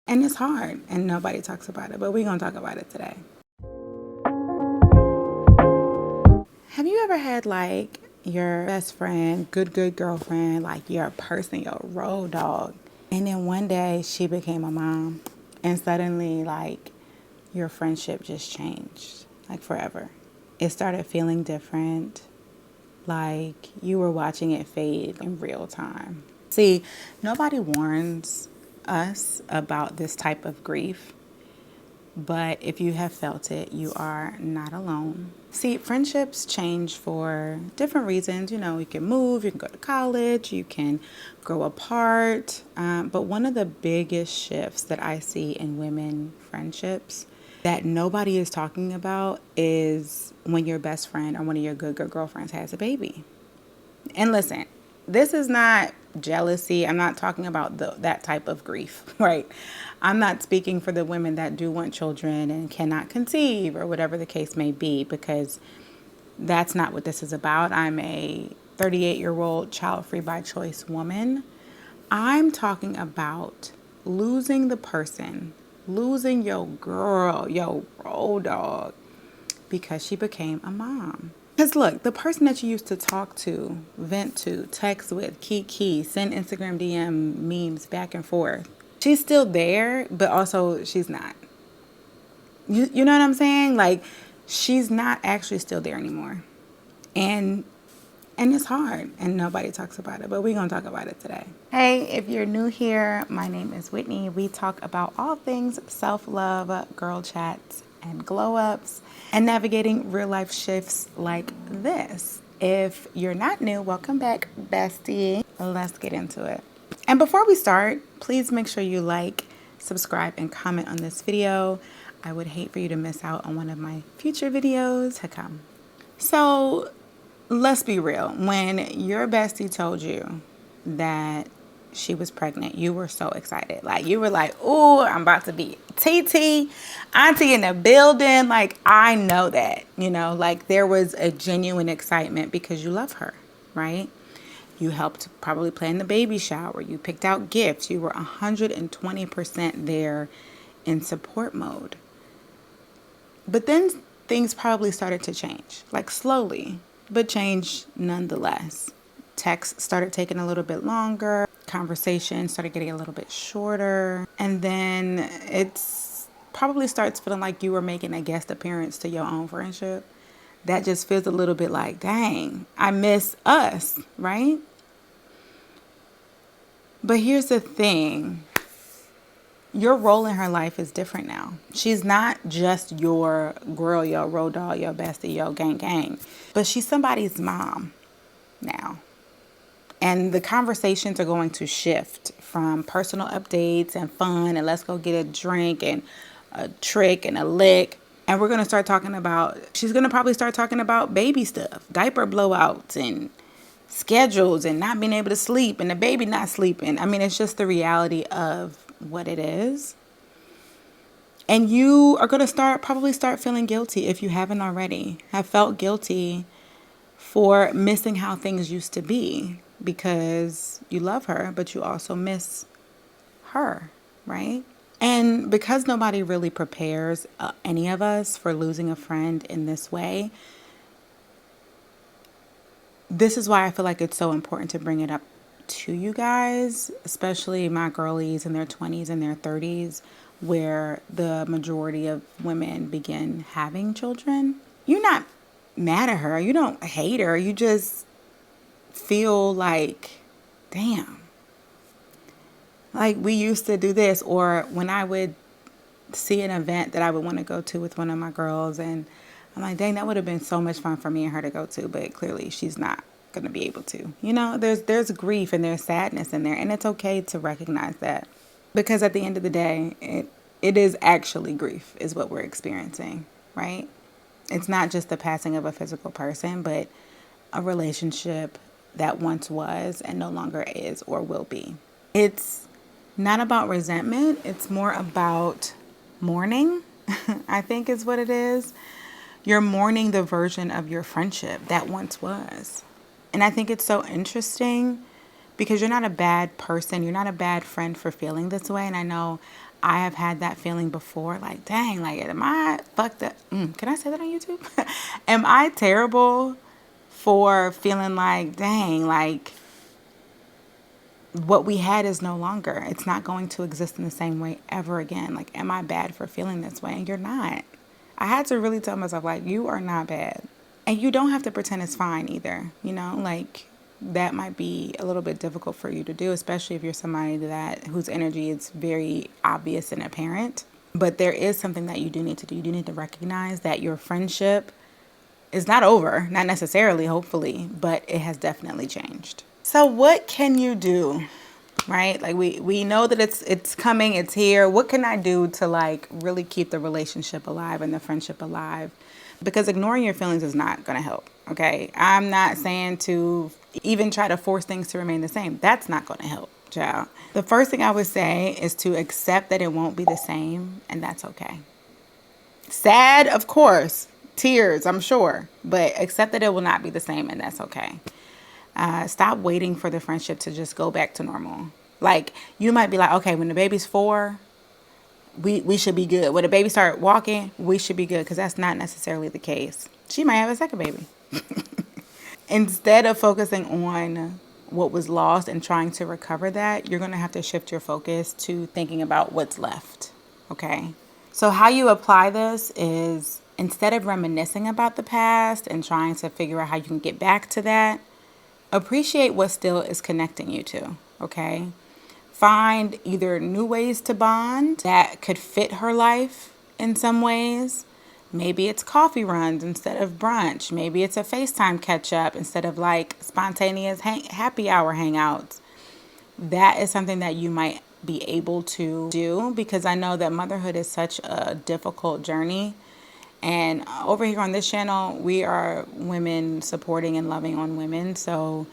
And it's hard and nobody talks about it, but we're going to talk about it today. Have you ever had like your best friend, good girlfriend, like your person, your road dog, and then one day she became a mom and suddenly like your friendship just changed, like forever. It started feeling different, like you were watching it fade in real time. See, nobody warns us about this type of grief. But if you have felt it, you are not alone. See, friendships change for different reasons. You know, you can move, you can go to college, you can grow apart. But one of the biggest shifts that I see in women friendships that nobody is talking about is when your best friend or one of your good girlfriends has a baby. And listen, this is not jealousy. I'm not talking about that type of grief, right? I'm not speaking for the women that do want children and cannot conceive or whatever the case may be, because that's not what this is about. I'm a 38-year-old child-free by choice woman. I'm talking about losing the person, losing your girl, your road dog, because she became a mom. Because look, the person that you used to talk to, vent to, text with, kiki, send Instagram DM memes back and forth, she's still there, but also she's not. You know what I'm saying? Like, she's not actually still there anymore. And it's hard and nobody talks about it, but we're going to talk about it today. Hey, if you're new here, my name is Whitney. We talk about all things self-love, girl chats, and glow-ups, and navigating real-life shifts like this. If you're not new, welcome back, Bestie. Let's get into it. And before we start, please make sure you like, subscribe, and comment on this video. I would hate for you to miss out on one of my future videos to come. So, let's be real. When your bestie told you that she was pregnant, you were so excited. Like, you were like, "Ooh, I'm about to be TT, auntie in the building." Like, I know that, like there was a genuine excitement because you love her, right? You helped probably plan the baby shower. You picked out gifts. You were 120% there in support mode. But then things probably started to change, like slowly, but change nonetheless. Texts started taking a little bit longer. Conversation started getting a little bit shorter. And then it's probably starts feeling like you were making a guest appearance to your own friendship. That just feels a little bit like, dang, I miss us, right? But here's the thing. Your role in her life is different now. She's not just your girl, your road dog, your bestie, your gang, but she's somebody's mom now. And the conversations are going to shift from personal updates and fun and let's go get a drink and a trick and a lick. And we're going to start talking about, she's going to probably start talking about baby stuff, diaper blowouts and schedules and not being able to sleep and the baby not sleeping. I mean, it's just the reality of what it is. And you are going to probably start feeling guilty if you haven't already. Have felt guilty for missing how things used to be because you love her, but you also miss her, right? And because nobody really prepares any of us for losing a friend in this way, this is why I feel like it's so important to bring it up to you guys, especially my girlies in their 20s and their 30s, where the majority of women begin having children. You're not mad at her. You don't hate her. You just feel like, damn, like we used to do this. Or when I would see an event that I would want to go to with one of my girls, and I'm like, dang, that would have been so much fun for me and her to go to, but clearly she's not going to be able to. There's grief and there's sadness in there, and it's okay to recognize that, because at the end of the day, it is actually grief is what we're experiencing, right? It's not just the passing of a physical person, but a relationship that once was and no longer is or will be. It's not about resentment. It's more about mourning, I think is what it is. You're mourning the version of your friendship that once was. And I think it's so interesting because you're not a bad person. You're not a bad friend for feeling this way. And I know I have had that feeling before, like, dang, like, am I fucked up? Can I say that on YouTube? Am I terrible for feeling like, dang, like, what we had is no longer. It's not going to exist in the same way ever again. Like, am I bad for feeling this way? And you're not. I had to really tell myself, like, you are not bad. And you don't have to pretend it's fine either. You know, like, that might be a little bit difficult for you to do, especially if you're somebody that whose energy is very obvious and apparent. But there is something that you do need to do. You do need to recognize that your friendship is not over, not necessarily, hopefully, but it has definitely changed. So what can you do? Right? Like we know that it's coming, it's here. What can I do to like really keep the relationship alive and the friendship alive? Because ignoring your feelings is not going to help. Okay? I'm not saying to even try to force things to remain the same. That's not going to help, child. The first thing I would say is to accept that it won't be the same, and that's okay. Sad, of course. Tears, I'm sure. But accept that it will not be the same, and that's okay. Stop waiting for the friendship to just go back to normal. Like, you might be like, okay, when the baby's 4, we should be good. When the baby start walking, we should be good, because that's not necessarily the case. She might have a second baby. Instead of focusing on what was lost and trying to recover that, you're going to have to shift your focus to thinking about what's left. Okay? So how you apply this is, instead of reminiscing about the past and trying to figure out how you can get back to that, appreciate what still is connecting you to, okay? Find either new ways to bond that could fit her life in some ways. Maybe it's coffee runs instead of brunch. Maybe it's a FaceTime catch up instead of like spontaneous happy hour hangouts. That is something that you might be able to do, because I know that motherhood is such a difficult journey. And over here on this channel, we are women supporting and loving on women. So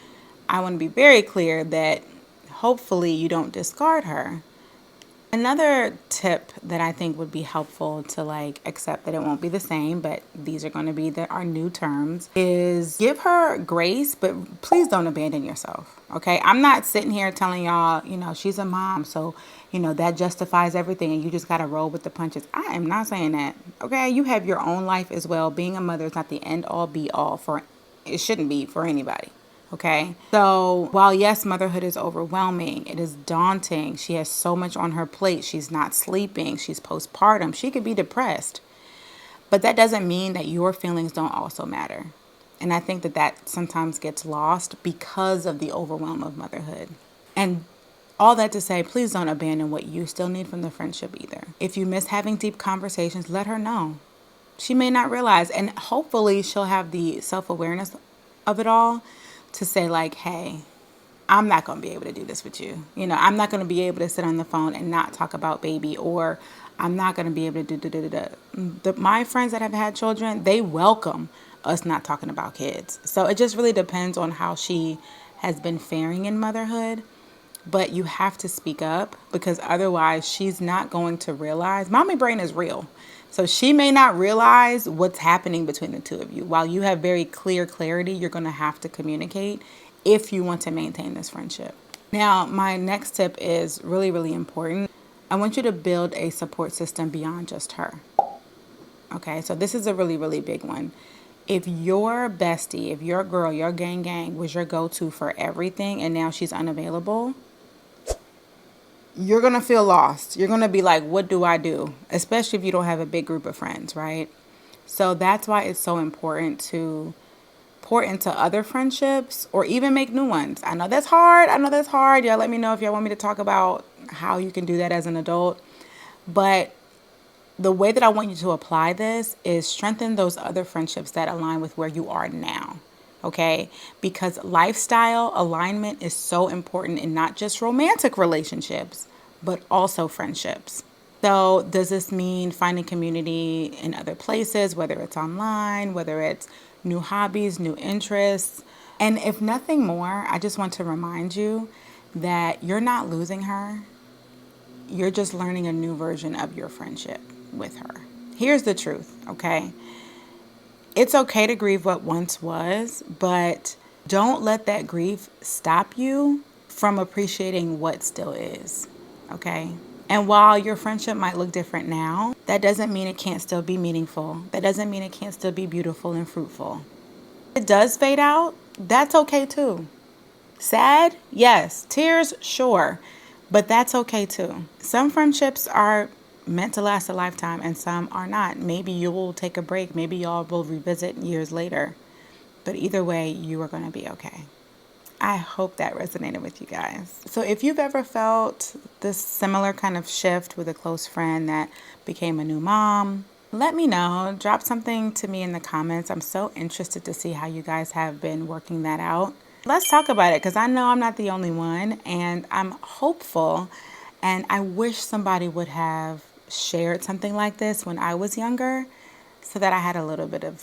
I want to be very clear that hopefully you don't discard her. Another tip that I think would be helpful to like accept that it won't be the same, but these are going to be our new terms, is give her grace, but please don't abandon yourself. Okay. I'm not sitting here telling y'all, you know, she's a mom, so, you know, that justifies everything and you just got to roll with the punches. I am not saying that. Okay. You have your own life as well. Being a mother is not the end all be all it shouldn't be for anybody. Okay. So while yes, motherhood is overwhelming, it is daunting. She has so much on her plate. She's not sleeping. She's postpartum. She could be depressed. But that doesn't mean that your feelings don't also matter. And I think that sometimes gets lost because of the overwhelm of motherhood. And all that to say, please don't abandon what you still need from the friendship either. If you miss having deep conversations, let her know. She may not realize, and hopefully she'll have the self-awareness of it all to say like, hey, I'm not going to be able to do this with you. You know, I'm not going to be able to sit on the phone and not talk about baby, or I'm not going to be able to do. My friends that have had children, they welcome us not talking about kids. So it just really depends on how she has been faring in motherhood. But you have to speak up, because otherwise she's not going to realize. Mommy brain is real. So she may not realize what's happening between the two of you. While you have very clear clarity, you're going to have to communicate if you want to maintain this friendship. Now, my next tip is really, really important. I want you to build a support system beyond just her. Okay, so this is a really, really big one. If your bestie, if your girl, your gang was your go-to for everything and now she's unavailable, you're going to feel lost. You're going to be like, what do I do? Especially if you don't have a big group of friends, right? So that's why it's so important to pour into other friendships or even make new ones. I know that's hard. Y'all let me know if y'all want me to talk about how you can do that as an adult. But the way that I want you to apply this is strengthen those other friendships that align with where you are now. Okay, because lifestyle alignment is so important in not just romantic relationships, but also friendships. So does this mean finding community in other places, whether it's online, whether it's new hobbies, new interests? And if nothing more, I just want to remind you that you're not losing her. You're just learning a new version of your friendship with her. Here's the truth, okay? It's okay to grieve what once was, but don't let that grief stop you from appreciating what still is, okay? And while your friendship might look different now, that doesn't mean it can't still be meaningful. That doesn't mean it can't still be beautiful and fruitful. If it does fade out, that's okay too. Sad? Yes. Tears? Sure. But that's okay too. Some friendships are meant to last a lifetime and some are not. Maybe you will take a break. Maybe y'all will revisit years later. But either way, you are going to be okay. I hope that resonated with you guys. So if you've ever felt this similar kind of shift with a close friend that became a new mom, let me know. Drop something to me in the comments. I'm so interested to see how you guys have been working that out. Let's talk about it because I know I'm not the only one and I'm hopeful and I wish somebody would have shared something like this when I was younger so that I had a little bit of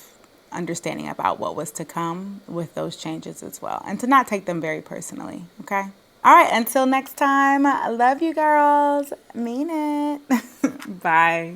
understanding about what was to come with those changes as well and to not take them very personally, okay? All right, until next time, I love you girls. Mean it. Bye.